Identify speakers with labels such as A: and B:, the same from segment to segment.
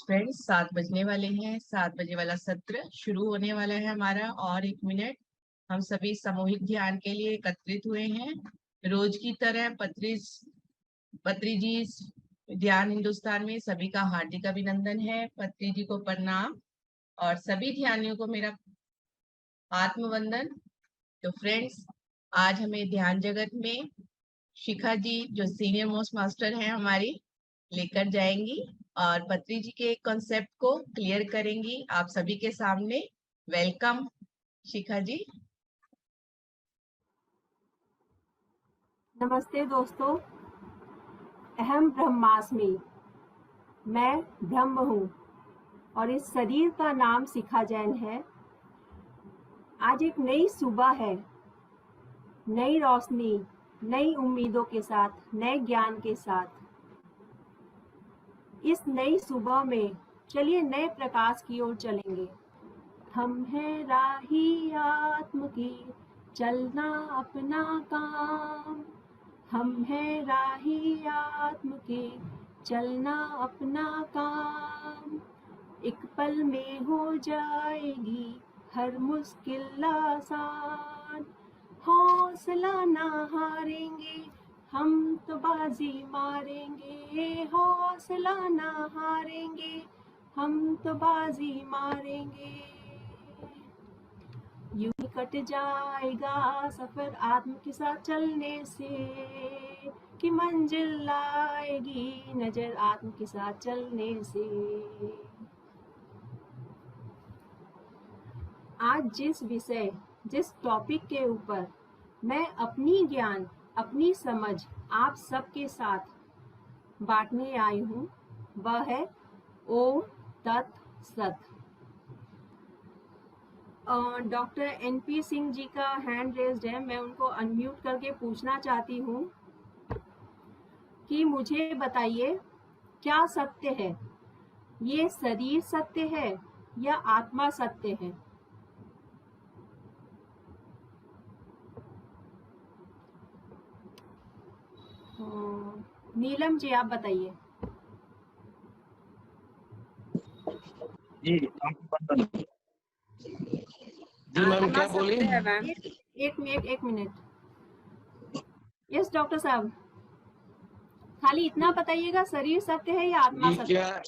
A: Friends 7 बजने वाले हैं। 7 बजे वाला सत्र शुरू होने वाला है हमारा। और 1 मिनट, हम सभी सामूहिक ध्यान के लिए एकत्रित हुए हैं। रोज की तरह पत्री जी ध्यान हिंदुस्तान में सभी का हार्दिक अभिनंदन है। पत्री जी को प्रणाम और सभी ध्यानियों को मेरा आत्मवंदन। तो फ्रेंड्स, आज हमें ध्यान जगत में शिखा जी जो सीनियर मोस्ट मास्टर हैं हमारी लेकर जाएंगी और पत्री जी के कॉन्सेप्ट को क्लियर करेंगी आप सभी के सामने। वेलकम शिखा जी।
B: नमस्ते दोस्तों। अहम ब्रह्मास्मि, मैं ब्रह्म हूँ और इस शरीर का नाम शिखा जैन है। आज एक नई सुबह है, नई रोशनी, नई उम्मीदों के साथ, नए ज्ञान के साथ। इस नई सुबह में चलिए नए प्रकाश की ओर चलेंगे। हम हैं राही आत्म की, चलना अपना काम। हम हैं राही आत्म के, चलना अपना काम। एक पल में हो जाएगी हर मुश्किल आसान। हौसला ना हारेंगे, हम तो बाजी मारेंगे। हौसला ना हारेंगे, हम तो बाजी मारेंगे। यूं ही कट जाएगा सफर आत्म के साथ चलने से, कि मंजिल आएगी नजर आत्म के साथ चलने से। आज जिस टॉपिक के ऊपर मैं अपनी ज्ञान, अपनी समझ आप सबके साथ बांटने आई हूँ, वह है ओम तत् सत। डॉक्टर एनपी सिंह जी का हैंड रेज्ड है। मैं उनको अनम्यूट करके पूछना चाहती हूँ कि मुझे बताइए, क्या सत्य है? ये शरीर सत्य है या आत्मा सत्य है? नीलम जी, आप बताइए।
C: जी मैम, क्या बोली?
B: एक मिनट। यस डॉक्टर साहब, खाली इतना बताइएगा, शरीर सत्य है या आत्मा सत्य है?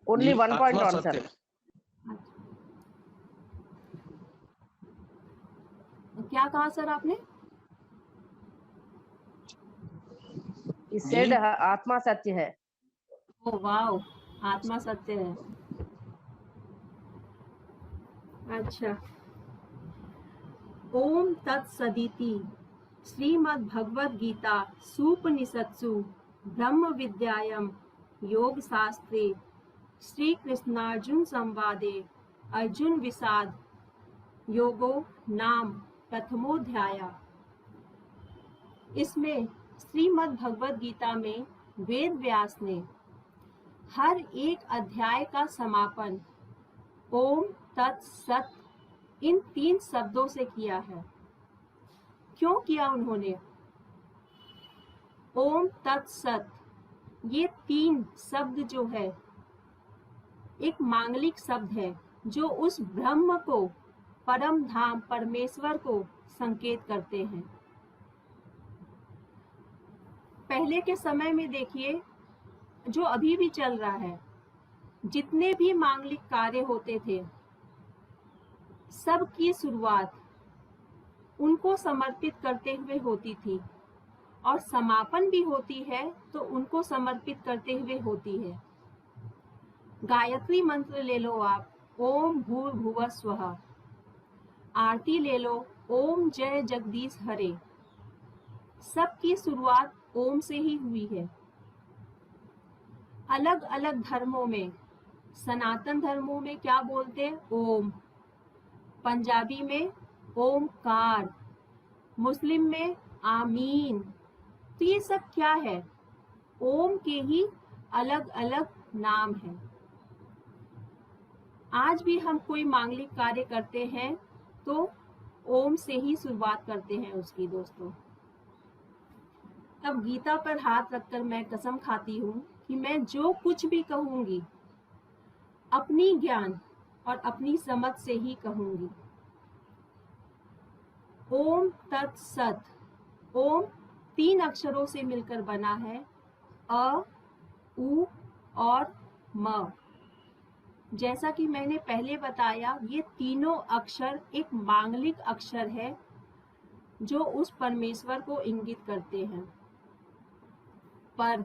D: Only 1 point answer.
B: क्या कहा सर आपने?
D: सेड आत्मा सत्य है।
B: ओह वाओ, आत्मा सत्य है। अच्छा। ओम तत्सदिति श्रीमद् भगवद गीता सूपनिषत्सु ब्रह्म विद्यायां योग शास्त्रे श्री कृष्णार्जुन संवादे अर्जुन विषाद योगो नाम प्रथमोध्याय। इसमें श्रीमद् भगवद गीता में वेद व्यास ने हर एक अध्याय का समापन ओम तत्सत इन 3 शब्दों से किया है। क्यों किया उन्होंने? ओम तत्सत, ये 3 शब्द जो है एक मांगलिक शब्द है जो उस ब्रह्म को, परम धाम परमेश्वर को संकेत करते हैं। पहले के समय में देखिए, जो अभी भी चल रहा है, जितने भी मांगलिक कार्य होते थे, सब की शुरुआत उनको समर्पित करते हुए होती थी और समापन भी होती है तो उनको समर्पित करते हुए होती है। गायत्री मंत्र ले लो आप, ओम भूर्भुवः स्वः। आरती ले लो, ओम जय जगदीश हरे। सबकी शुरुआत ओम से ही हुई है। अलग अलग धर्मों में, सनातन धर्मों में क्या बोलते हैं? ओम। पंजाबी में ओमकार, मुस्लिम में आमीन। तो ये सब क्या है? ओम के ही अलग अलग नाम हैं। आज भी हम कोई मांगलिक कार्य करते हैं तो ओम से ही शुरुआत करते हैं उसकी। दोस्तों, अब गीता पर हाथ रखकर मैं कसम खाती हूँ कि मैं जो कुछ भी कहूंगी अपनी ज्ञान और अपनी समझ से ही कहूंगी। ओम तत्सत। ओम 3 अक्षरों से मिलकर बना है, अ, उ और म। जैसा कि मैंने पहले बताया, ये तीनों अक्षर एक मांगलिक अक्षर है जो उस परमेश्वर को इंगित करते हैं। पर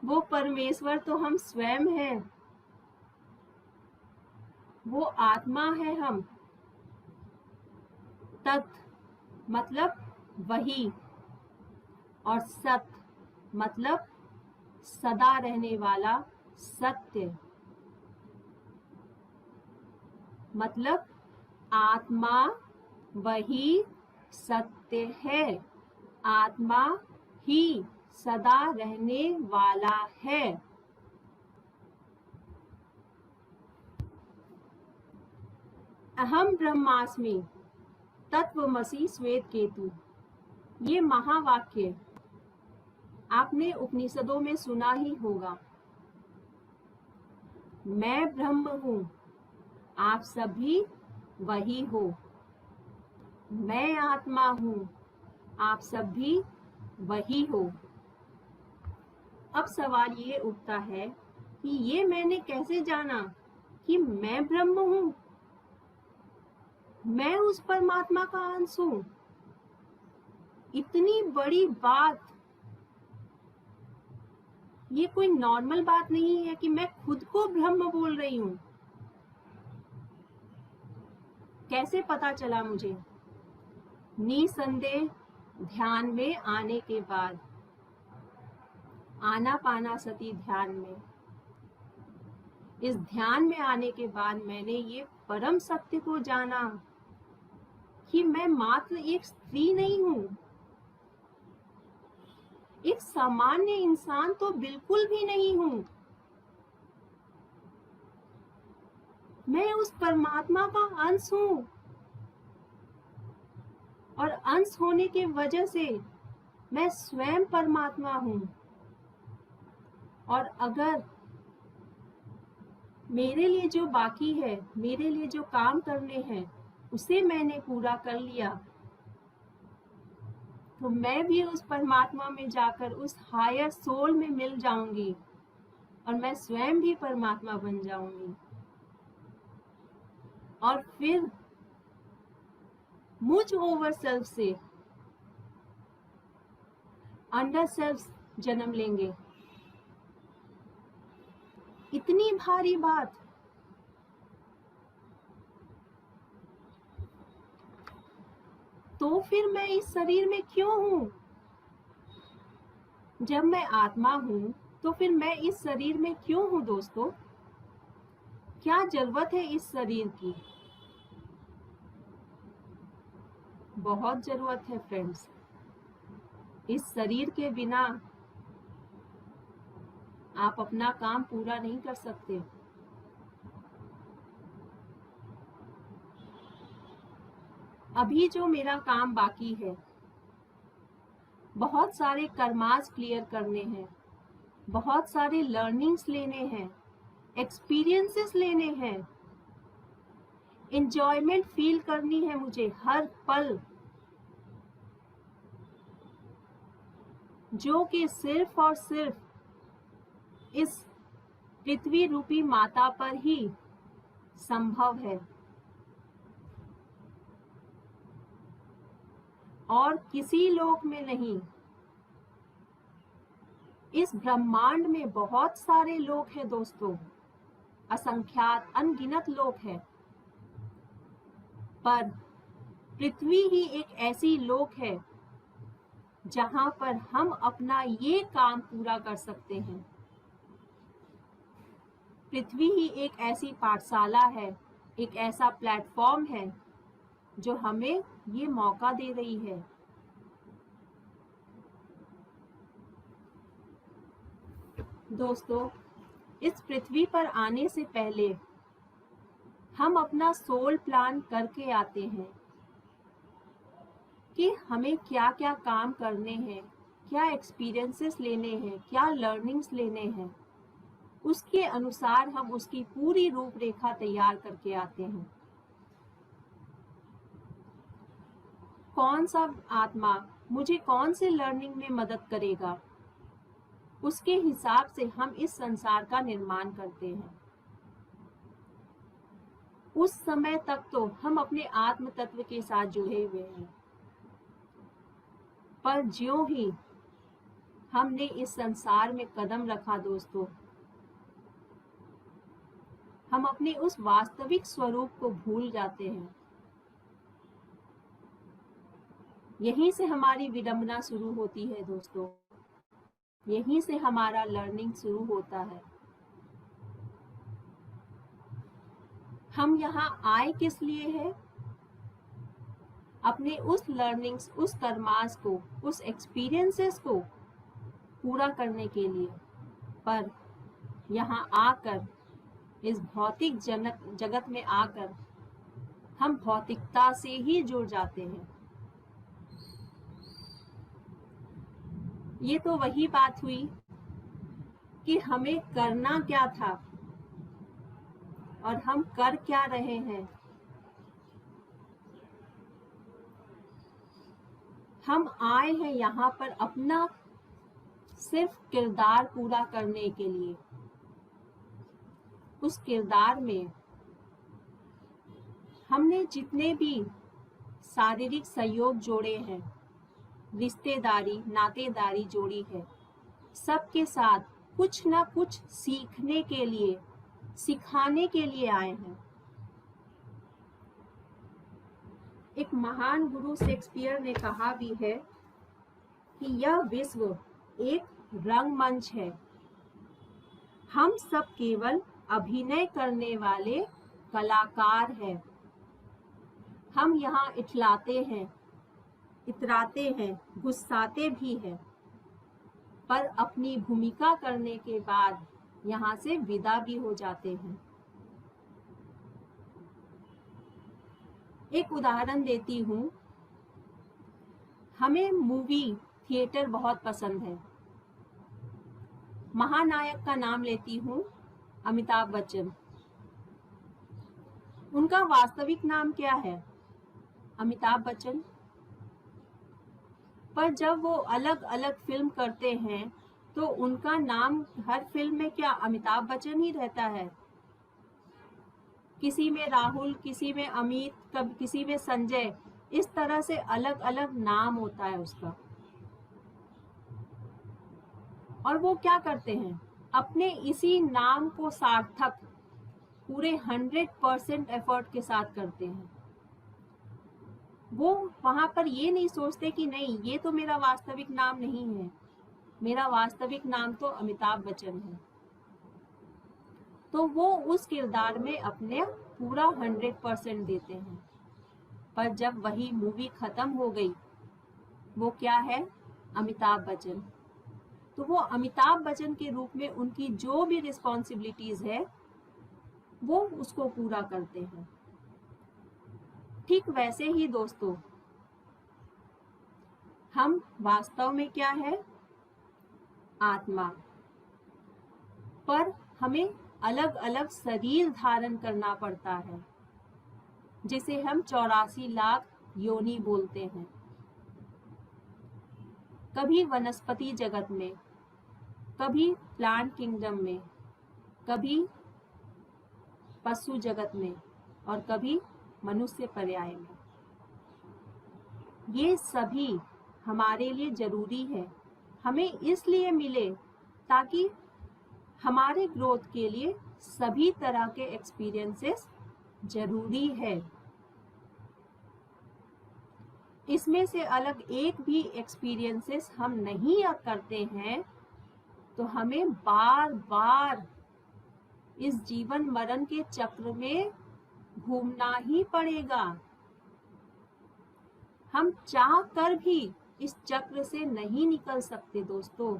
B: वो परमेश्वर तो हम स्वयं हैं, वो आत्मा है हम। तत् मतलब वही, और सत मतलब सदा रहने वाला, सत्य मतलब आत्मा वही सत्य है, आत्मा ही सदा रहने वाला है। अहम ब्रह्मास्मि तत्वमसि श्वेत केतु, ये महावाक्य आपने उपनिषदों में सुना ही होगा। मैं ब्रह्म हूँ, आप सभी वही हो। मैं आत्मा हूँ, आप सभी वही हो। अब सवाल ये उठता है कि ये मैंने कैसे जाना कि मैं ब्रह्म हूँ, मैं उस परमात्मा का अंश हूँ। इतनी बड़ी बात, ये कोई नॉर्मल बात नहीं है कि मैं खुद को ब्रह्म बोल रही हूँ। कैसे पता चला मुझे? निसंदेह ध्यान में आने के बाद, आनापानसति ध्यान में, इस ध्यान में आने के बाद मैंने ये परम सत्य को जाना कि मैं मात्र एक स्त्री नहीं हूँ, एक सामान्य इंसान तो बिल्कुल भी नहीं हूँ। मैं उस परमात्मा का अंश हूँ, और अंश होने के वजह से मैं स्वयं परमात्मा हूँ। और अगर मेरे लिए जो बाकी है, मेरे लिए जो काम करने हैं, उसे मैंने पूरा कर लिया, तो मैं भी उस परमात्मा में जाकर उस हायर सोल में मिल जाऊंगी और मैं स्वयं भी परमात्मा बन जाऊंगी। और फिर मुझ ओवर सेल्फ से अंडर सेल्फ जन्म लेंगे। इतनी भारी बात। तो फिर मैं इस शरीर में क्यों हूँ? जब मैं आत्मा हूँ तो फिर मैं इस शरीर में क्यों हूँ दोस्तों? क्या जरूरत है इस शरीर की? बहुत जरूरत है फ्रेंड्स। इस शरीर के बिना आप अपना काम पूरा नहीं कर सकते। अभी जो मेरा काम बाकी है, बहुत सारे कर्मास क्लियर करने हैं, बहुत सारे लर्निंग्स लेने हैं, एक्सपीरियंसेस लेने हैं, एंजॉयमेंट फील करनी है मुझे हर पल, जो कि सिर्फ और सिर्फ इस पृथ्वी रूपी माता पर ही संभव है और किसी लोक में नहीं। इस ब्रह्मांड में बहुत सारे लोक हैं दोस्तों, असंख्यात अनगिनत लोक हैं, पर पृथ्वी ही एक ऐसी लोक है जहां पर हम अपना ये काम पूरा कर सकते हैं। पृथ्वी ही एक ऐसी पाठशाला है, एक ऐसा प्लेटफॉर्म है जो हमें ये मौका दे रही है। दोस्तों, इस पृथ्वी पर आने से पहले हम अपना सोल प्लान करके आते हैं कि हमें क्या क्या काम करने हैं, क्या एक्सपीरियंसेस लेने हैं, क्या लर्निंग्स लेने हैं, उसके अनुसार हम उसकी पूरी रूपरेखा तैयार करके आते हैं। कौन सा आत्मा मुझे कौन से लर्निंग में मदद करेगा, उसके हिसाब से हम इस संसार का निर्माण करते हैं। उस समय तक तो हम अपने आत्म तत्व के साथ जुड़े हुए हैं, पर ज्यों ही हमने इस संसार में कदम रखा दोस्तों, हम अपने उस वास्तविक स्वरूप को भूल जाते हैं। यहीं से हमारी विडंबना शुरू होती है दोस्तों, यहीं से हमारा लर्निंग शुरू होता है। हम यहाँ आए किस लिए हैं? अपने उस लर्निंग्स, उस कर्मास को, उस एक्सपीरियंसेस को पूरा करने के लिए। पर यहाँ आकर, इस भौतिक जगत में आकर हम भौतिकता से ही जुड़ जाते हैं। ये तो वही बात हुई कि हमें करना क्या था और हम कर क्या रहे हैं। हम आए हैं यहाँ पर अपना सिर्फ किरदार पूरा करने के लिए। उस किरदार में हमने जितने भी शारीरिक सहयोग जोड़े हैं, रिश्तेदारी, नातेदारी जोड़ी है, सबके साथ कुछ ना कुछ सीखने के लिए, सिखाने के लिए आए हैं। एक महान गुरु शेक्सपियर ने कहा भी है कि यह विश्व एक रंगमंच है, हम सब केवल अभिनय करने वाले कलाकार हैं। हम यहाँ इठलाते हैं, इतराते हैं, गुस्साते भी हैं, पर अपनी भूमिका करने के बाद यहाँ से विदा भी हो जाते हैं। एक उदाहरण देती हूँ। हमें मूवी थिएटर बहुत पसंद है। महानायक का नाम लेती हूँ, अमिताभ बच्चन। उनका वास्तविक नाम क्या है? अमिताभ बच्चन। पर जब वो अलग अलग फिल्म करते हैं तो उनका नाम हर फिल्म में क्या अमिताभ बच्चन ही रहता है? किसी में राहुल, किसी में अमित, कब किसी में संजय, इस तरह से अलग अलग नाम होता है उसका। और वो क्या करते हैं? अपने इसी नाम को सार्थक पूरे 100% एफर्ट के साथ करते हैं। वो वहां पर ये नहीं सोचते कि नहीं, ये तो मेरा वास्तविक नाम नहीं है, मेरा वास्तविक नाम तो अमिताभ बच्चन है। तो वो उस किरदार में अपने पूरा 100% देते हैं। पर जब वही मूवी खत्म हो गई, वो क्या है? अमिताभ बच्चन। तो वो अमिताभ बच्चन के रूप में उनकी जो भी रिस्पॉन्सिबिलिटीज है वो उसको पूरा करते हैं। ठीक वैसे ही दोस्तों, हम वास्तव में क्या है? आत्मा। पर हमें अलग अलग शरीर धारण करना पड़ता है, जिसे हम 84 लाख योनि बोलते हैं। कभी वनस्पति जगत में, कभी प्लांट किंगडम में, कभी पशु जगत में, और कभी मनुष्य पर्याय में। ये सभी हमारे लिए जरूरी है। हमें इसलिए मिले ताकि हमारे ग्रोथ के लिए सभी तरह के एक्सपीरियंसेस जरूरी है। इसमें से अलग एक भी एक्सपीरियंसेस हम नहीं करते हैं तो हमें बार बार इस जीवन मरण के चक्र में घूमना ही पड़ेगा। हम चाह कर भी इस चक्र से नहीं निकल सकते दोस्तों।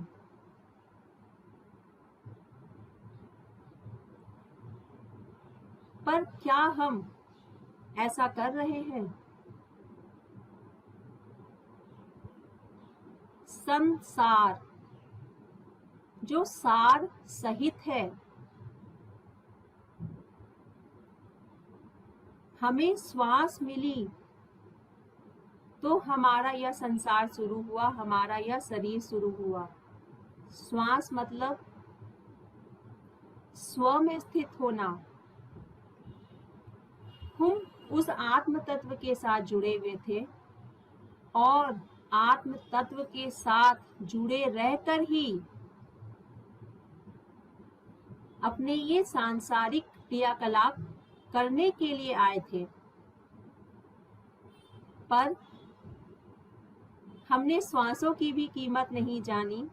B: पर क्या हम ऐसा कर रहे हैं? संसार जो सार सहित है। हमें श्वास मिली तो हमारा यह संसार शुरू हुआ, हमारा यह शरीर शुरू हुआ। श्वास मतलब स्व में स्थित होना। हम उस आत्म तत्व के साथ जुड़े हुए थे और आत्म तत्व के साथ जुड़े रहकर ही अपने ये सांसारिक क्रियाकलाप करने के लिए आए थे, पर हमने श्वासों की भी कीमत नहीं जानी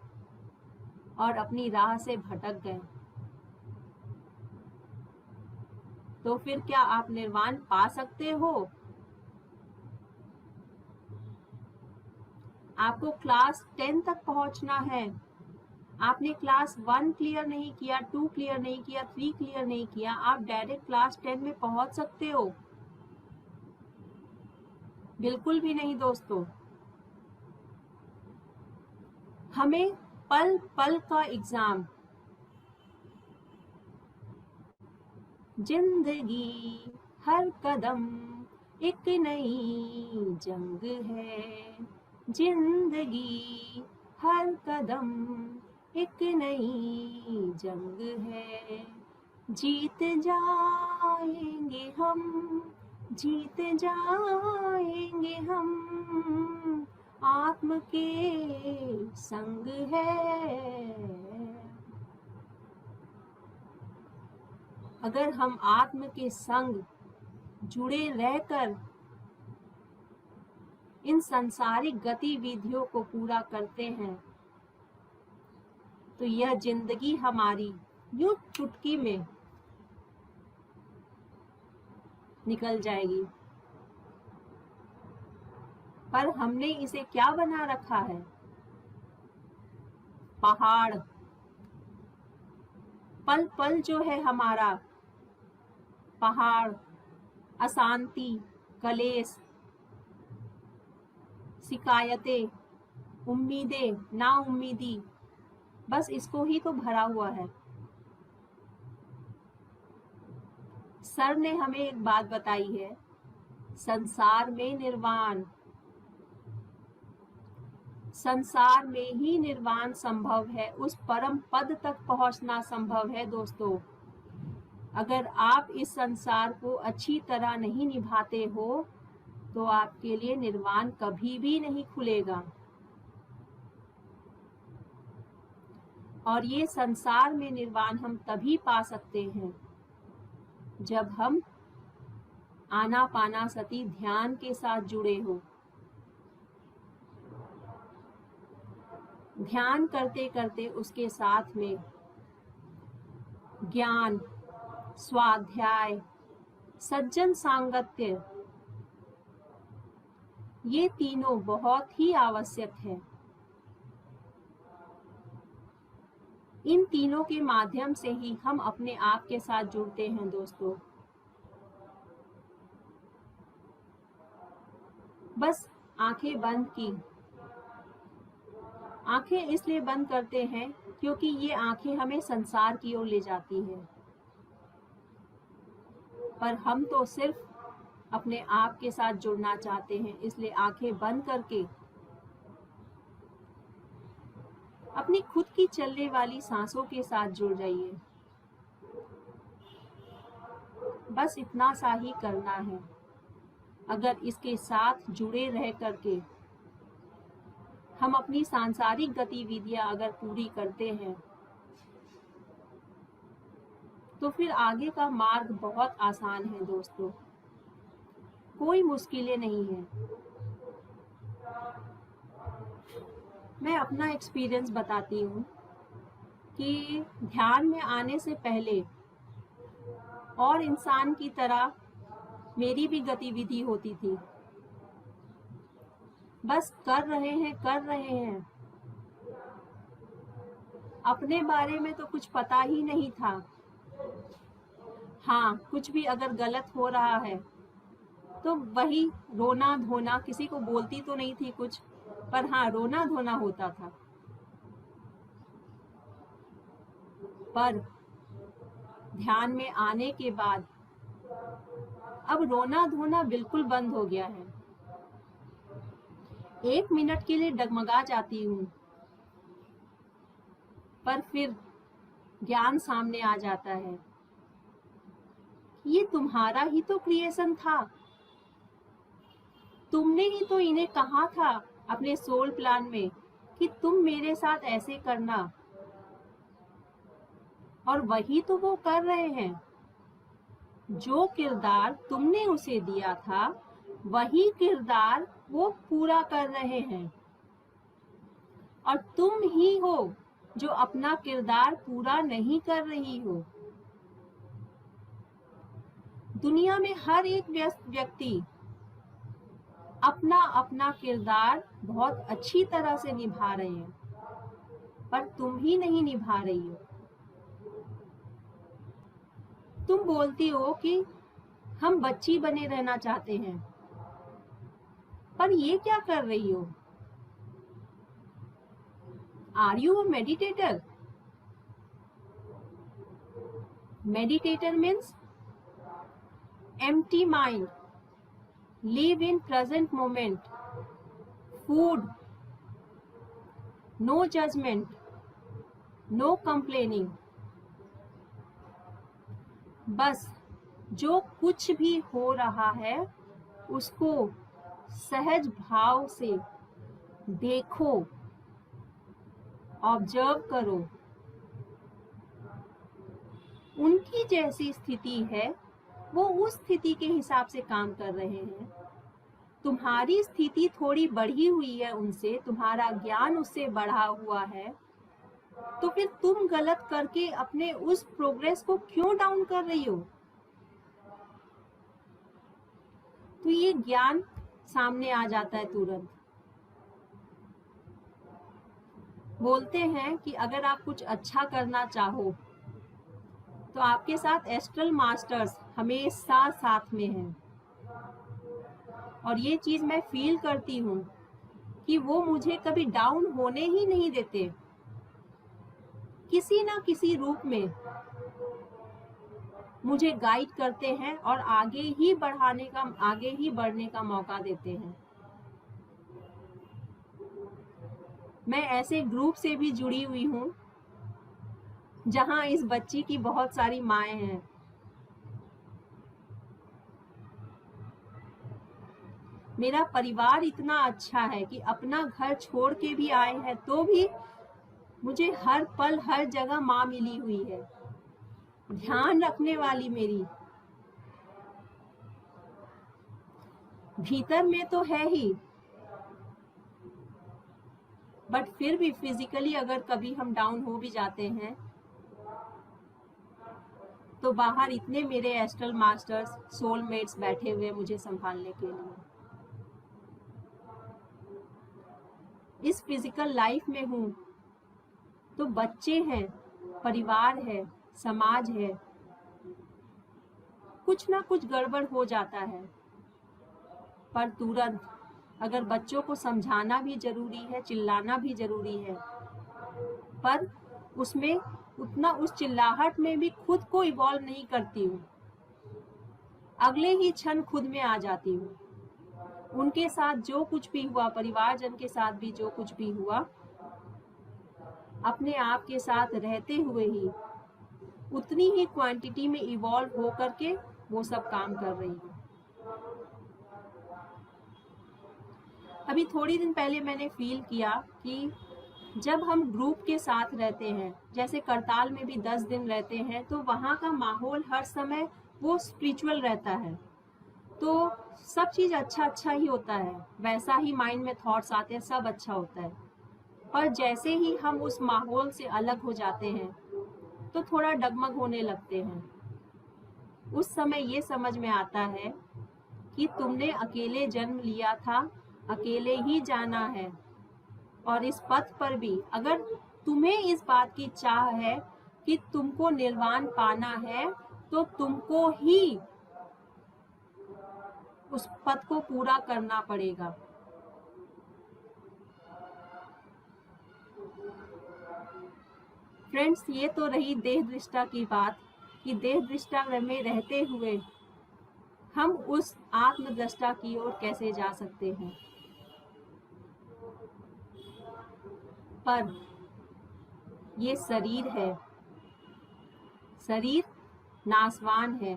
B: और अपनी राह से भटक गए। तो फिर क्या आप निर्वाण पा सकते हो? आपको क्लास 10 तक पहुंचना है। आपने क्लास 1 क्लियर नहीं किया, 2 क्लियर नहीं किया, 3 क्लियर नहीं किया, आप डायरेक्ट क्लास 10 में पहुंच सकते हो? बिल्कुल भी नहीं दोस्तों। हमें पल पल का एग्जाम, जिंदगी हर कदम एक नई जंग है, जिंदगी हर कदम एक नई जंग है, जीत जाएंगे हम, जीत जाएंगे हम, आत्म के संग है। अगर हम आत्म के संग जुड़े रहकर इन सांसारिक गतिविधियों को पूरा करते हैं तो यह जिंदगी हमारी यूं चुटकी में निकल जाएगी। पर हमने इसे क्या बना रखा है? पहाड़। पल पल जो है हमारा पहाड़, अशांति, कलेश, शिकायतें, उम्मीदें, नाउम्मीदी, बस इसको ही तो भरा हुआ है। सर ने हमें एक बात बताई है, संसार में निर्वाण, संसार में ही निर्वाण संभव है, उस परम पद तक पहुंचना संभव है दोस्तों। अगर आप इस संसार को अच्छी तरह नहीं निभाते हो तो आपके लिए निर्वाण कभी भी नहीं खुलेगा। और ये संसार में निर्वाण हम तभी पा सकते हैं जब हम आनापानासति ध्यान के साथ जुड़े हो। ध्यान करते करते उसके साथ में ज्ञान, स्वाध्याय, सज्जन सांगत्य, ये तीनों बहुत ही आवश्यक है। इन तीनों के माध्यम से ही हम अपने आप के साथ जुड़ते हैं दोस्तों। बस आंखें बंद की। आंखें इसलिए बंद करते हैं क्योंकि ये आंखें हमें संसार की ओर ले जाती हैं, पर हम तो सिर्फ अपने आप के साथ जुड़ना चाहते हैं। इसलिए आंखें बंद करके अपनी खुद की चलने वाली सांसों के साथ जुड़ जाइए। बस इतना सा ही करना है। अगर इसके साथ जुड़े रह करके हम अपनी सांसारिक गतिविधियां अगर पूरी करते हैं तो फिर आगे का मार्ग बहुत आसान है दोस्तों, कोई मुश्किलें नहीं है। मैं अपना एक्सपीरियंस बताती हूँ कि ध्यान में आने से पहले और इंसान की तरह मेरी भी गतिविधि होती थी। बस कर रहे हैं। अपने बारे में तो कुछ पता ही नहीं था। हाँ, कुछ भी अगर गलत हो रहा है तो वही रोना धोना, किसी को बोलती तो नहीं थी कुछ, पर हाँ, रोना धोना होता था। पर ध्यान में आने के बाद अब रोना धोना बिल्कुल बंद हो गया है। 1 मिनट के लिए डगमगा जाती हूँ, पर फिर ज्ञान सामने आ जाता है। ये तुम्हारा ही तो क्रिएशन था, तुमने ही तो इन्हें कहा था अपने सोल प्लान में कि तुम मेरे साथ ऐसे करना, और वही तो वो कर रहे हैं। जो किरदार तुमने उसे दिया था वही किरदार वो पूरा कर रहे हैं, और तुम ही हो जो अपना किरदार पूरा नहीं कर रही हो। दुनिया में हर एक व्यक्ति अपना अपना किरदार बहुत अच्छी तरह से निभा रहे हैं, पर तुम ही नहीं निभा रही हो। तुम बोलती हो कि हम बच्ची बने रहना चाहते हैं, पर ये क्या कर रही हो? Are you a meditator? Meditator means empty mind, live in present moment, food, no judgment, no complaining. बस जो कुछ भी हो रहा है उसको सहज भाव से देखो, ऑब्जर्व करो। उनकी जैसी स्थिति है वो उस स्थिति के हिसाब से काम कर रहे हैं। तुम्हारी स्थिति थोड़ी बढ़ी हुई है उनसे, तुम्हारा ज्ञान उससे बढ़ा हुआ है, तो फिर तुम गलत करके अपने उस प्रोग्रेस को क्यों डाउन कर रही हो? तो ये ज्ञान सामने आ जाता है तुरंत। बोलते हैं कि अगर आप कुछ अच्छा करना चाहो तो आपके साथ एस्ट्रल मास्टर्स हमेशा साथ में हैं, और ये चीज मैं फील करती हूँ कि वो मुझे कभी डाउन होने ही नहीं देते। किसी ना किसी रूप में मुझे गाइड करते हैं और आगे ही बढ़ने का मौका देते हैं। मैं ऐसे ग्रुप से भी जुड़ी हुई हूँ जहां इस बच्ची की बहुत सारी माएं हैं। मेरा परिवार इतना अच्छा है कि अपना घर छोड़ के भी आए हैं तो भी मुझे हर पल हर जगह माँ मिली हुई है, ध्यान रखने वाली मेरी। भीतर में तो है ही, बट फिर भी फिजिकली अगर कभी हम डाउन हो भी जाते हैं तो बाहर इतने मेरे एस्ट्रल मास्टर्स, सोलमेट्स बैठे हुए मुझे संभालने के लिए। इस फिजिकल लाइफ में हूँ तो बच्चे हैं, परिवार है, समाज है, कुछ ना कुछ गड़बड़ हो जाता है, पर तुरंत अगर बच्चों को समझाना भी जरूरी है, चिल्लाना भी जरूरी है, पर उसमें उतना उस चिल्लाहट में भी खुद को इवॉल्व नहीं करती हूँ, अगले ही क्षण खुद में आ जाती हूँ। उनके साथ जो कुछ भी हुआ, परिवारजन के साथ भी जो कुछ भी हुआ, अपने आप के साथ रहते हुए ही उतनी ही क्वांटिटी में इवॉल्व हो करके वो सब काम कर रही हूँ। अभी थोड़ी दिन पहले मैंने फील किया कि जब हम ग्रुप के साथ रहते हैं, जैसे करताल में भी 10 दिन रहते हैं, तो वहाँ का माहौल हर समय वो स्पिरिचुअल रहता है, तो सब चीज अच्छा ही होता है, वैसा ही माइंड में थॉट्स आते हैं, सब अच्छा होता है। पर जैसे ही हम उस माहौल से अलग हो जाते हैं तो थोड़ा डगमग होने लगते हैं। उस समय ये समझ में आता है कि तुमने अकेले जन्म लिया था, अकेले ही जाना है, और इस पथ पर भी अगर तुम्हें इस बात की चाह है कि तुमको निर्वाण पाना है तो तुमको ही उस पथ को पूरा करना पड़ेगा। फ्रेंड्स, ये तो रही देह दृष्टा की बात कि देह दृष्टा में रहते हुए हम उस आत्मदृष्टा की ओर कैसे जा सकते हैं। पर ये शरीर है, शरीर नाशवान है,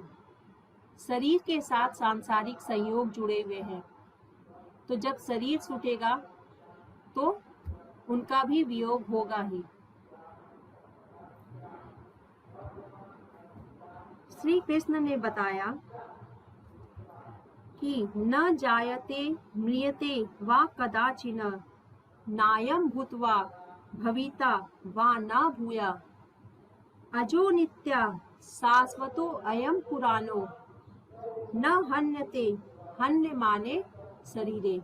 B: शरीर के साथ सांसारिक संयोग जुड़े हुए हैं। तो जब शरीर छूटेगा तो उनका भी वियोग होगा ही। श्री कृष्ण ने बताया कि न जायते म्रियते वा कदाचिन नायं भूत्वा भविता वा न भूया अजो नित्या शाश्वतो अयं पुराणो न हन्यते हन्यमाने शरीरे।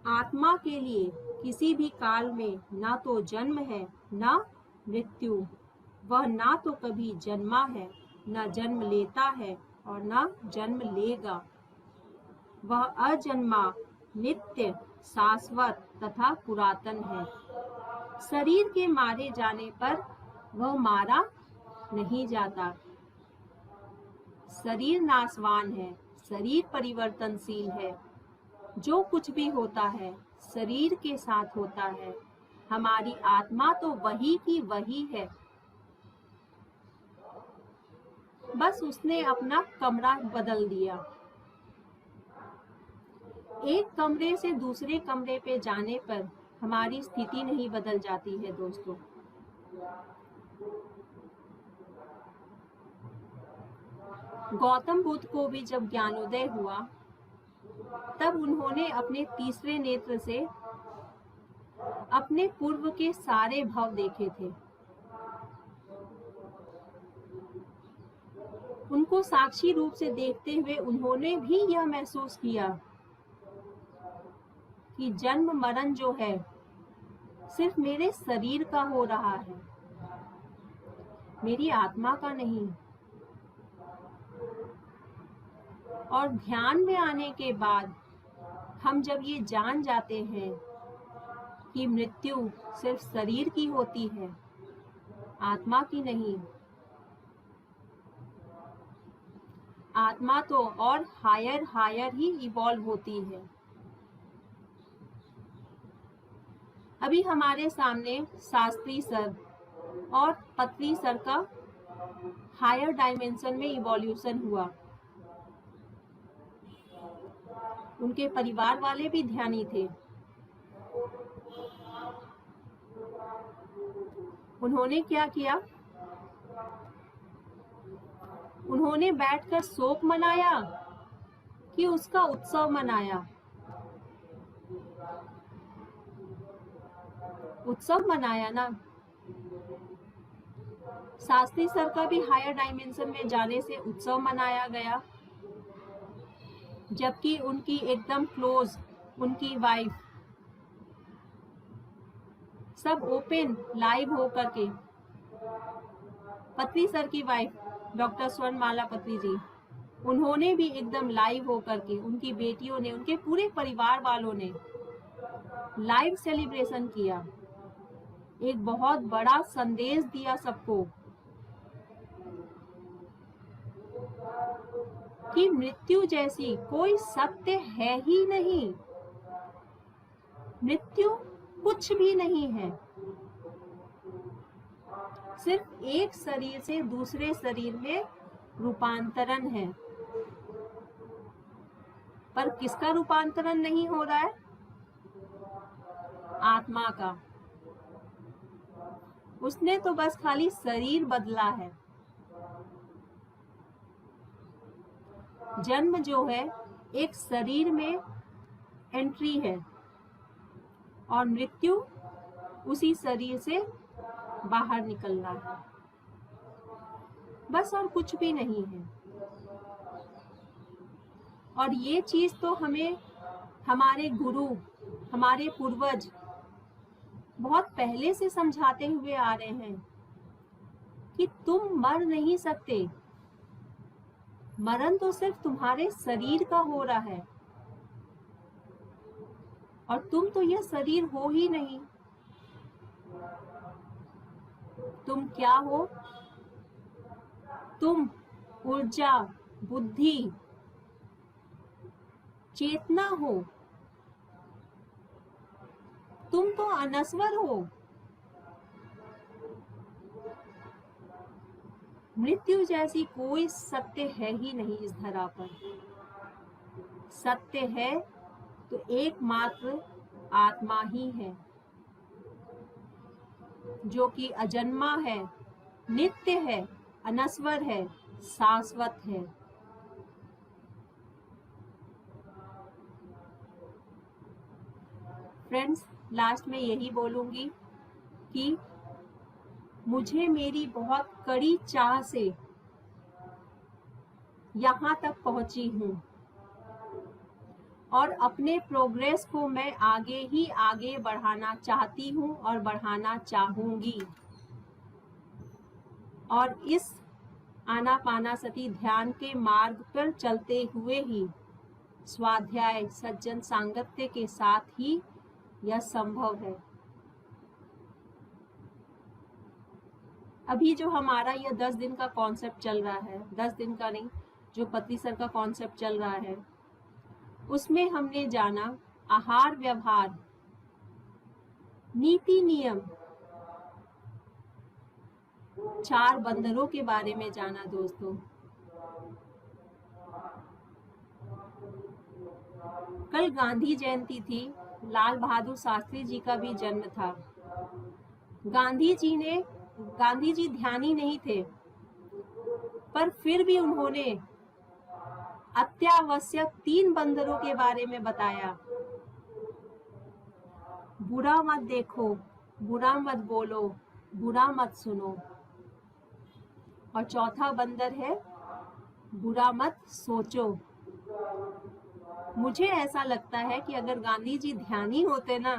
B: आत्मा के लिए किसी भी काल में न तो जन्म है न मृत्यु। वह ना तो कभी जन्मा है, न जन्म लेता है और न जन्म लेगा। वह अजन्मा, नित्य, शाश्वत तथा पुरातन है। शरीर के मारे जाने पर वह मारा नहीं जाता। शरीर नाशवान है, शरीर परिवर्तनशील है। जो कुछ भी होता है शरीर के साथ होता है। हमारी आत्मा तो वही की वही है, बस उसने अपना कमरा बदल दिया। एक कमरे से दूसरे कमरे पे जाने पर हमारी स्थिति नहीं बदल जाती है दोस्तों। गौतम बुद्ध को भी जब ज्ञानोदय हुआ तब उन्होंने अपने तीसरे नेत्र से अपने पूर्व के सारे भाव देखे थे। उनको साक्षी रूप से देखते हुए उन्होंने भी यह महसूस किया कि जन्म मरण जो है सिर्फ मेरे शरीर का हो रहा है, मेरी आत्मा का नहीं। और ध्यान में आने के बाद हम जब ये जान जाते हैं कि मृत्यु सिर्फ शरीर की होती है, आत्मा की नहीं। आत्मा तो और हायर ही इवॉल्व होती है। अभी हमारे सामने शास्त्री सर और पत्री सर का हायर डायमेंशन में इवोल्यूशन हुआ। उनके परिवार वाले भी ध्यानी थे। उन्होंने क्या किया? उन्होंने बैठकर शोक मनाया कि उसका उत्सव मनाया? उत्सव मनाया ना। शास्त्री सर का भी हायर डायमेंशन में जाने से उत्सव मनाया गया, जबकि उनकी एकदम क्लोज उनकी वाइफ सब ओपन लाइव होकर के, पत्री सर की वाइफ डॉक्टर स्वर्णमाला पत्री जी, उन्होंने भी एकदम लाइव होकर के, उनकी बेटियों ने, उनके पूरे परिवार वालों ने लाइव सेलिब्रेशन किया। एक बहुत बड़ा संदेश दिया सबको कि मृत्यु जैसी कोई सत्य है ही नहीं। मृत्यु कुछ भी नहीं है, सिर्फ एक शरीर से दूसरे शरीर में रूपांतरण है। पर किसका रूपांतरण नहीं हो रहा है? आत्मा का। उसने तो बस खाली शरीर बदला है। जन्म जो है एक शरीर में एंट्री है और मृत्यु उसी शरीर से बाहर निकलना है, बस और कुछ भी नहीं है। और ये चीज तो हमें हमारे गुरु, हमारे पूर्वज बहुत पहले से समझाते हुए आ रहे हैं कि तुम मर नहीं सकते। मरण तो सिर्फ तुम्हारे शरीर का हो रहा है और तुम तो यह शरीर हो ही नहीं। तुम क्या हो? तुम ऊर्जा, बुद्धि, चेतना हो। तुम तो अनस्वर हो। मृत्यु जैसी कोई सत्य है ही नहीं इस धरा पर। सत्य है तो एकमात्र आत्मा ही है, जो कि अजन्मा है, नित्य है, अनस्वर है, शाश्वत है। फ्रेंड्स, लास्ट में यही बोलूंगी कि मुझे मेरी बहुत कड़ी चाह से यहाँ तक पहुंची हूँ और अपने प्रोग्रेस को मैं आगे ही आगे बढ़ाना चाहती हूँ और बढ़ाना चाहूंगी। और इस आनापानासती ध्यान के मार्ग पर चलते हुए ही स्वाध्याय, सज्जन सांगत्य के साथ ही यह संभव है। अभी जो हमारा यह 10 दिन का कॉन्सेप्ट चल रहा है, 10 दिन का नहीं, जो पत्नी सर का कॉन्सेप्ट चल रहा है, उसमें हमने जाना आहार व्यवहार, नीति नियम, 4 बंदरों के बारे में जाना दोस्तों। कल गांधी जयंती थी, लाल बहादुर शास्त्री जी का भी जन्म था। गांधी जी ध्यानी नहीं थे, पर फिर भी उन्होंने अत्यावश्यक 3 बंदरों के बारे में बताया। बुरा मत देखो, बुरा मत बोलो, बुरा मत सुनो। और चौथा बंदर है बुरा मत सोचो। मुझे ऐसा लगता है कि अगर गांधी जी ध्यानी होते ना,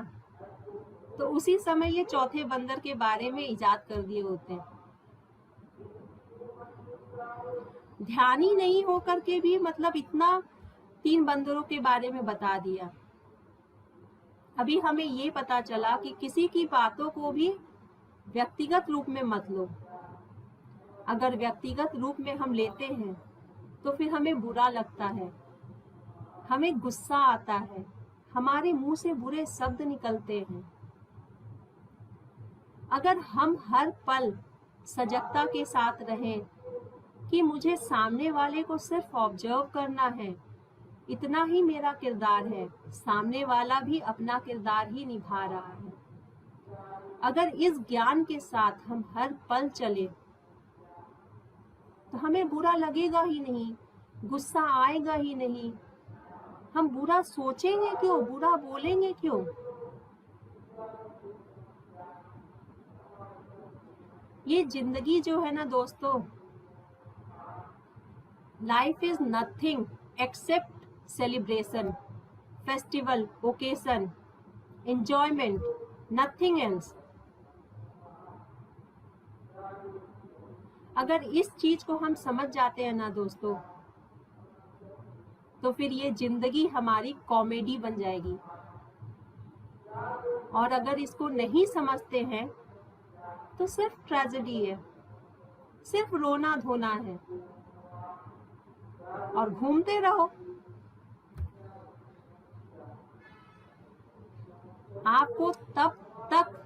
B: तो उसी समय ये चौथे बंदर के बारे में इजाद कर दिए होते। ध्यानी नहीं होकर के भी मतलब इतना 3 बंदरों के बारे में बता दिया। अभी हमें ये पता चला कि किसी की बातों को भी व्यक्तिगत रूप में मत लो। अगर व्यक्तिगत रूप में हम लेते हैं तो फिर हमें बुरा लगता है, हमें गुस्सा आता है, हमारे मुंह से बुरे शब्द निकलते हैं। अगर हम हर पल सजगता के साथ रहें कि मुझे सामने वाले को सिर्फ ऑब्जर्व करना है, इतना ही मेरा किरदार है, सामने वाला भी अपना किरदार ही निभा रहा है। अगर इस ज्ञान के साथ हम हर पल चले तो हमें बुरा लगेगा ही नहीं, गुस्सा आएगा ही नहीं। हम बुरा सोचेंगे क्यों, बुरा बोलेंगे क्यों? ये जिंदगी जो है ना दोस्तों, life is nothing accept celebration, festival, occasion, enjoyment, nothing else. अगर इस चीज को हम समझ जाते हैं ना दोस्तों, तो फिर ये जिंदगी हमारी कॉमेडी बन जाएगी। और अगर इसको नहीं समझते हैं तो सिर्फ ट्रेजेडी है, सिर्फ रोना धोना है और घूमते रहो। आपको तब तक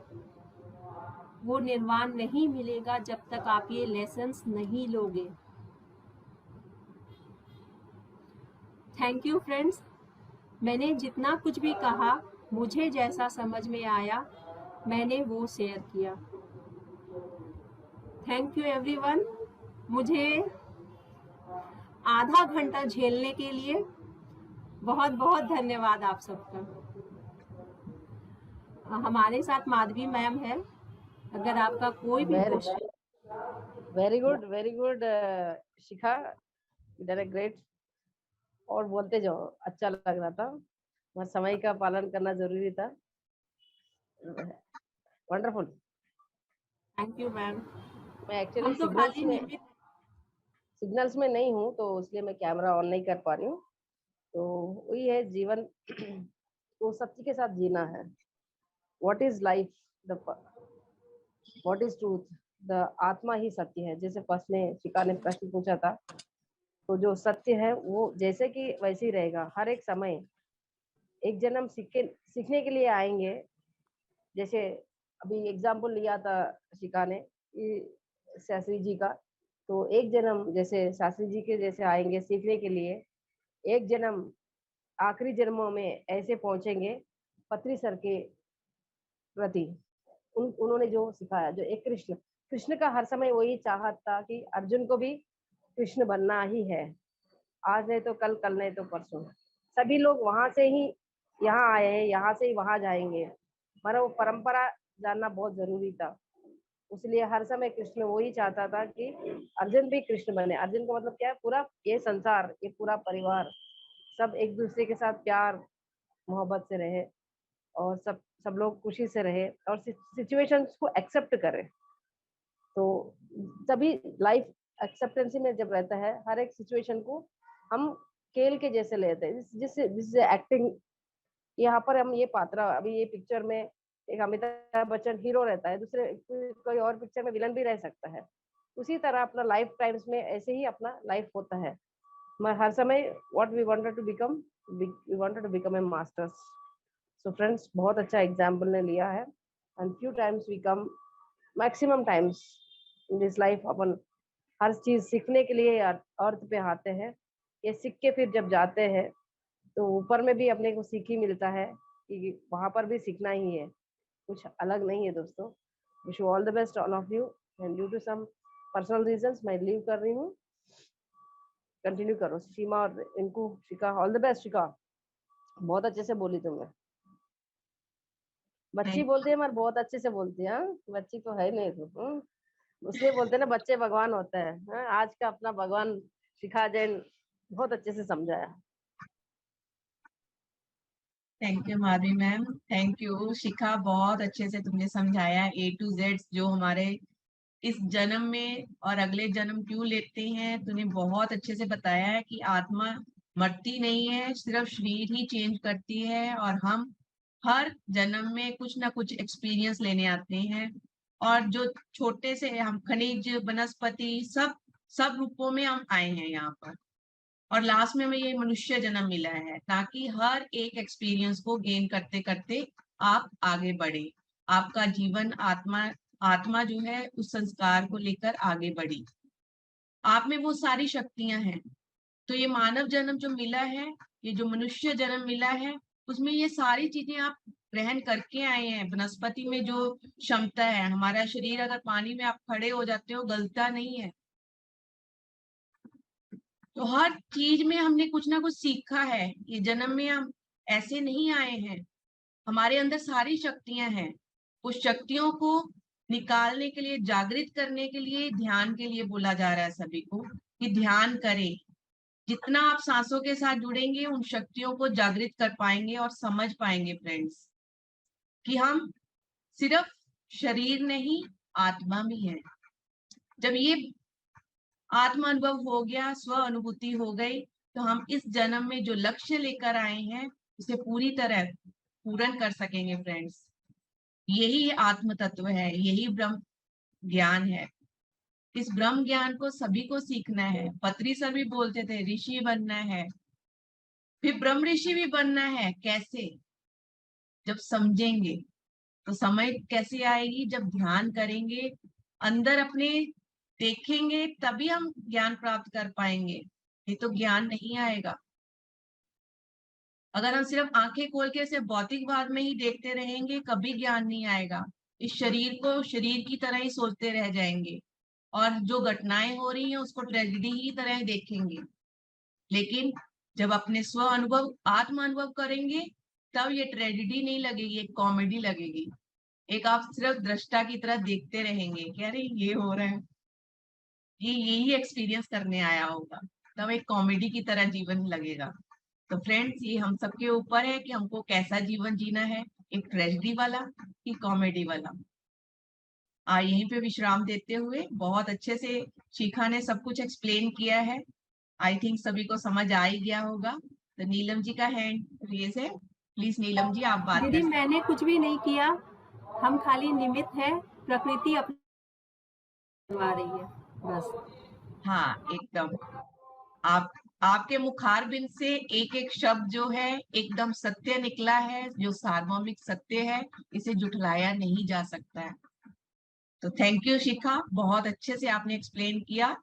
B: वो निर्वाण नहीं मिलेगा जब तक आप ये लेसन्स नहीं लोगे। थैंक यू फ्रेंड्स, मैंने जितना कुछ भी कहा, मुझे जैसा समझ में आया, मैंने वो शेयर किया। Thank you everyone. मुझे आधा घंटा झेलने के लिए बहुत बहुत धन्यवाद आप सबका। हमारे साथ माधवी मैम है, अगर आपका कोई भी क्वेश्चन।
D: वेरी गुड शिखा, इधर ग्रेट। और बोलते जाओ, अच्छा लग रहा था। बस समय का पालन करना जरूरी था। वंडरफुल।
B: Thank you ma'am.
D: मैं एक्चुअली
B: हम तो खाली निमित
D: सिग्नल्स में नहीं हूँ, तो इसलिए मैं कैमरा ऑन नहीं कर पा रही हूँ। तो वही है जीवन को सत्य के साथ जीना है। What is life, what is truth, the आत्मा ही सत्य है। जैसे फर्स्ट ने शिखा ने प्रश्न पूछा था, तो जो सत्य है वो जैसे कि वैसे ही रहेगा। हर एक समय एक जन्म सीखने के लिए आएंगे। जैसे अभी एग्जाम्पल लिया था शिखा ने कि शास्त्री जी का, तो एक जन्म जैसे शास्त्री जी के जैसे आएंगे सीखने के लिए, एक जन्म आखिरी जन्मों में ऐसे पहुंचेंगे पत्री सर के प्रति। उन्होंने जो सिखाया, जो एक कृष्ण का हर समय वही चाहत था कि अर्जुन को भी कृष्ण बनना ही है। आज नहीं तो कल, कल नहीं तो परसों। सभी लोग वहां से ही यहाँ आए हैं, यहाँ से ही वहां जाएंगे, मगर वो परंपरा जानना बहुत जरूरी था। इसलिए हर समय कृष्ण वही चाहता था कि अर्जुन भी कृष्ण बने। अर्जुन का मतलब क्या है, पूरा ये संसार, ये पूरा परिवार सब एक दूसरे के साथ प्यार मोहब्बत से रहे, और सब सब लोग खुशी से रहे, और सिचुएशंस को एक्सेप्ट करें। तो तभी लाइफ एक्सेप्टेंसी में जब रहता है, हर एक सिचुएशन को हम खेल के जैसे लेते हैं। जिससे एक्टिंग, यहाँ पर हम ये पात्र, अभी ये पिक्चर में एक अमिताभ बच्चन हीरो रहता है, दूसरे कोई और पिक्चर में विलन भी रह सकता है। उसी तरह अपना लाइफ टाइम्स में ऐसे ही अपना लाइफ होता है। मैं हर समय what we wanted to become a masters. So friends, बहुत अच्छा एग्जाम्पल ने लिया है। And few times we come, maximum times in this life अपन हर चीज सीखने के लिए अर्थ पे आते हैं। ये सीख के फिर जब जाते हैं तो ऊपर में भी अपने को सीख ही मिलता है कि वहां पर भी सीखना ही है, कुछ अलग नहीं है दोस्तों। Wish you all the best all of you. And due to some personal reasons मैं लीव कर रही हूँ। कंटिन्यू करो सीमा और इनको। Shikha, all the best. Shikha बहुत अच्छे से बोली तुमने। बच्ची बोलती है मगर बहुत अच्छे से बोलती है। हाँ? बच्ची तो है नहीं तो उसलिए बोलते हैं ना, बच्चे भगवान होते हैं। हाँ? आज का अपना भगवान शिखा जैन बहुत अच्छे से समझाया।
A: Thank you Madhavi ma'am, thank you. Shikha, बहुत अच्छे से तुमने समझाया A to Z जो हमारे इस जन्म में और अगले जन्म क्यों लेते हैं। तूने बहुत अच्छे से बताया है कि आत्मा मरती नहीं है, सिर्फ शरीर ही चेंज करती है, और हम हर जन्म में कुछ ना कुछ एक्सपीरियंस लेने आते हैं। और जो छोटे से हम खनिज, वनस्पति, सब रूपों में हम आए हैं यहाँ पर, और लास्ट में हमें ये मनुष्य जन्म मिला है ताकि हर एक एक्सपीरियंस को गेन करते करते आप आगे बढ़े। आपका जीवन, आत्मा जो है उस संस्कार को लेकर आगे बढ़ी। आप में वो सारी शक्तियां हैं। तो ये मानव जन्म जो मिला है, ये जो मनुष्य जन्म मिला है, उसमें ये सारी चीजें आप ग्रहण करके आए हैं। वनस्पति में जो क्षमता है, हमारा शरीर अगर पानी में आप खड़े हो जाते हो, गलता नहीं है। तो हर चीज में हमने कुछ ना कुछ सीखा है। ये जन्म में हम ऐसे नहीं आए हैं, हमारे अंदर सारी शक्तियां हैं। उस शक्तियों को निकालने के लिए, जागृत करने के लिए, ध्यान के लिए बोला जा रहा है सभी को कि ध्यान करें। जितना आप सांसों के साथ जुड़ेंगे, उन शक्तियों को जागृत कर पाएंगे और समझ पाएंगे फ्रेंड्स कि हम सिर्फ शरीर नहीं, आत्मा भी है। जब ये आत्म अनुभव हो गया, स्व अनुभूति हो गई, तो हम इस जन्म में जो लक्ष्य लेकर आए हैं उसे पूरी तरह पूर्ण कर सकेंगे फ्रेंड्स। यही आत्म तत्व है, यही ब्रह्म ज्ञान है। इस ब्रह्म ज्ञान को सभी को सीखना है। पत्री सर भी बोलते थे ऋषि बनना है, फिर ब्रह्म ऋषि भी बनना है। कैसे? जब समझेंगे। तो समझ कैसे आएगी? जब ध्यान करेंगे, अंदर अपने देखेंगे, तभी हम ज्ञान प्राप्त कर पाएंगे। ये तो ज्ञान नहीं आएगा अगर हम सिर्फ आंखें खोल के सिर्फ भौतिकवाद में ही देखते रहेंगे, कभी ज्ञान नहीं आएगा। इस शरीर को शरीर की तरह ही सोचते रह जाएंगे, और जो घटनाएं हो रही हैं उसको ट्रेजेडी ही तरह देखेंगे। लेकिन जब अपने स्व अनुभव, आत्म अनुभव करेंगे, तब ये ट्रेजेडी नहीं लगेगी, एक कॉमेडी लगेगी। एक आप सिर्फ दृष्टा की तरह देखते रहेंगे कि अरे ये हो रहा है, ये यही एक्सपीरियंस करने आया होगा, तब एक कॉमेडी की तरह जीवन लगेगा। तो फ्रेंड्स, ये हम सबके ऊपर है कि हमको कैसा जीवन जीना है, एक ट्रेजेडी वाला कि कॉमेडी वाला। यहीं पे विश्राम देते हुए बहुत अच्छे से शिखा ने सब कुछ एक्सप्लेन किया है। आई थिंक सभी को समझ आ ही गया होगा। तो नीलम जी का हैंड रेज है, प्लीज नीलम जी आप बात
B: दीदी
A: कर।
B: मैंने कुछ भी नहीं किया, हम खाली निमित्त है। प्रकृति अपने करवा रही है बस।
A: हाँ एकदम। आप आपके मुखारबिंद से एक एक शब्द जो है एकदम सत्य निकला है, जो सार्वभौमिक सत्य है, इसे जुठलाया नहीं जा सकता है। तो थैंक यू शिखा, बहुत अच्छे से आपने एक्सप्लेन किया।